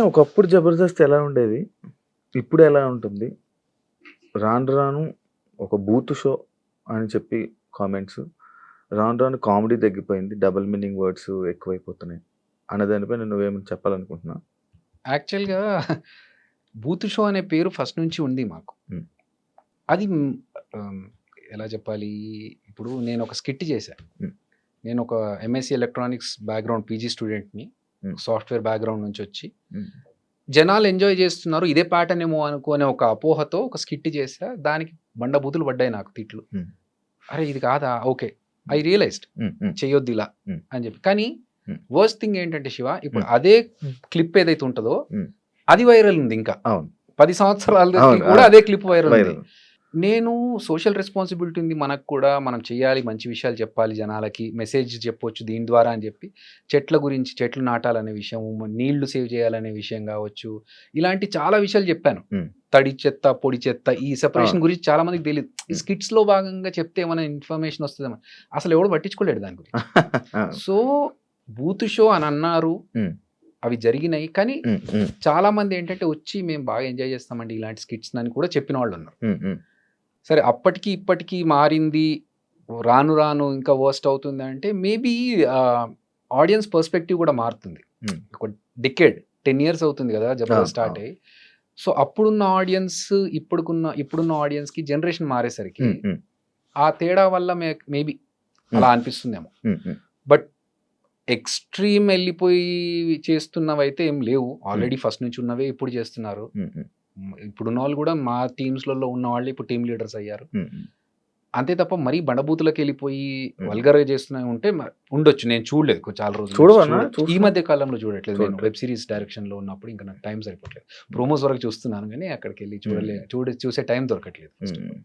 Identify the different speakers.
Speaker 1: ఒకప్పుడు 'జబర్దస్త్' ఎలా ఉండేది? ఇప్పుడు ఎలా ఉంటుంది? రాను రాను ఒక బూతు షో అని చెప్పి కామెంట్స్. రాను రాను కామెడీ తగ్గిపోయింది. డబుల్ మీనింగ్ వర్డ్స్ ఎక్కువైపోతున్నాయి. అన్న దానిపైన నువ్వేమైనా చెప్పాలనుకుంటున్నావా?
Speaker 2: యాక్చువల్‌గా బూత్ షో అనే పేరు ఫస్ట్ నుంచి ఉంది మాకు.
Speaker 1: హ్మ్.
Speaker 2: అది ఆహ్, ఎలా చెప్పాలి? ఇప్పుడు నేనొక స్కిట్ చేశా.
Speaker 1: హ్మ్.
Speaker 2: నేనొక ఎంఎస్సీ ఎలక్ట్రానిక్స్ బ్యాక్‌గ్రౌండ్ పీజీ స్టూడెంట్‌ని.
Speaker 1: హ్మ్.
Speaker 2: సాఫ్ట్‌వేర్ బ్యాక్‌గ్రౌండ్ నుంచొచ్చి
Speaker 1: హ్మ్.
Speaker 2: జనాలు ఎంజాయ్ చేస్తున్నారు. ఇదే ప్యాటర్న్ ఏమో అనుకోనే ఒక అపోహతో ఒక స్కిట్ చేశా. దానికి బండబూతులు పడ్డాయి నాకు తిట్లు.
Speaker 1: హ్మ్.
Speaker 2: అరే! ఇది కాదా? ఓకే. ఐ రియలైజ్డ్
Speaker 1: హ్మ్. హ్మ్.
Speaker 2: చెయ్యొద్దిలా
Speaker 1: హ్మ్.
Speaker 2: అని చెప్పి. కానీ
Speaker 1: హ్మ్.
Speaker 2: వర్స్ట్ థింగ్ ఏంటంటే శివ, ఇప్పుడు
Speaker 1: హ్మ్.
Speaker 2: అదే క్లిప్ ఏదైతే ఉంటదో
Speaker 1: హ్మ్.
Speaker 2: అది వైరల్ ఉంది ఇంకా.
Speaker 1: అవును.
Speaker 2: 10 సంవత్సరాలకి
Speaker 1: అవును.
Speaker 2: కూడా
Speaker 1: అవును.
Speaker 2: అదే క్లిప్ వైరల్ ఉంది.
Speaker 1: వైరల్.
Speaker 2: నేను సోషల్ రెస్పాన్సిబిలిటీ ఉంది మనకు కూడా. మనం చేయాలి, మంచి విషయాలు చెప్పాలి జనాలకి. మెసేజ్ చెప్పొచ్చు దీని ద్వారా అని చెప్పి, చెట్ల గురించి చెట్లు నాటాలనే విషయం, నీళ్లు సేవ్ చేయాలనే విషయం కావచ్చు. ఇలాంటి చాలా విషయాలు చెప్పాను.
Speaker 1: హ్మ్.
Speaker 2: తడి చెత్త, పొడి చెత్త ఈ సెపరేషన్
Speaker 1: అవును.
Speaker 2: గురించి చాలా మందికి తెలీదు. ఈ
Speaker 1: హ్మ్.
Speaker 2: స్కిట్స్‌లో భాగంగా చెప్తే ఏమైనా ఇన్ఫర్మేషన్ వస్తదేమో. అసలు ఎవడు పట్టించుకోలేడు దాని గురించి.
Speaker 1: అవును.
Speaker 2: సో, బూత్ షో అని అన్నారు.
Speaker 1: హ్మ్.
Speaker 2: అవి జరిగినాయి. కానీ
Speaker 1: హ్మ్. హ్మ్.
Speaker 2: చాలామంది ఏంటంటే వచ్చి మేము బాగా ఎంజాయ్ చేస్తామండి ఇలాంటి స్కిట్స్‌ని అని కూడా చెప్పిన వాళ్ళున్నారు.
Speaker 1: హ్మ్. హ్మ్.
Speaker 2: సరే అప్పటికి, ఇప్పటికి మారింది. రాను రాను ఇంకా వర్స్ట్ అవుతుందంటే మేబీ ఆడియన్స్ పర్స్పెక్టివ్ కూడా మారుతుంది.
Speaker 1: హ్మ్.
Speaker 2: ఒక డికేడ్ 10 ఇయర్స్ అవుతుంది కదా!
Speaker 1: అవును.
Speaker 2: జబర్దస్త్ స్టార్ట్
Speaker 1: అవును.
Speaker 2: అయ్యి. సో, అప్పుడున్న ఆడియన్స్ ఇప్పుడున్న ఆడియన్స్‌కి జనరేషన్ మారేసరికి
Speaker 1: హ్మ్. హ్మ్.
Speaker 2: ఆ తేడా వల్ల మేబీ
Speaker 1: హ్మ్.
Speaker 2: అలా అనిపిస్తుందేమో.
Speaker 1: హ్మ్. హ్మ్.
Speaker 2: బట్ ఎక్స్‌ట్రీమ్ ఎళ్ళిపోయి చేస్తున్నవైతే ఏం లేవు.
Speaker 1: హ్మ్.
Speaker 2: ఆల్రెడీ ఫస్ట్ నుంచి ఉన్నవే ఇప్పుడు చేస్తున్నారు.
Speaker 1: హ్మ్. హ్మ్.
Speaker 2: ఇప్పుడున్నవాళ్ళు గూడా మా టీమ్స్‌లలో ఉన్నవాళ్ళే ఇప్పుడు టీమ్ లీడర్స్ అయ్యారు.
Speaker 1: హ్మ్. హ్మ్.
Speaker 2: అంతే తప్ప మరీ బండబూతులకెళ్ళిపోయి
Speaker 1: హ్మ్.
Speaker 2: వల్గర్‌గా చేస్తున్నవి ఉంటే ఉండొచ్చు. నేను చూడలేదు చాలా రోజుల నుంచి
Speaker 1: చూడవన్నా?
Speaker 2: ఈ
Speaker 1: చూస్తాం.
Speaker 2: మధ్య కాలంలో చూడట్లేదు. నేను
Speaker 1: చూడట్లేదు.
Speaker 2: వెబ్ సీరీస్ డైరెక్షన్‌లో ఉన్నప్పుడు ఇంకా నాకు టైం సరిపోవట్లేదు. ప్రోమోస్ వరకు చూస్తున్నాను గానీ అక్కడికెళ్ళి
Speaker 1: హ్మ్.
Speaker 2: చూసే టైం దొరకట్లేదు ఫస్ట్ ఆఫ్
Speaker 1: హ్మ్.
Speaker 2: ఆల్.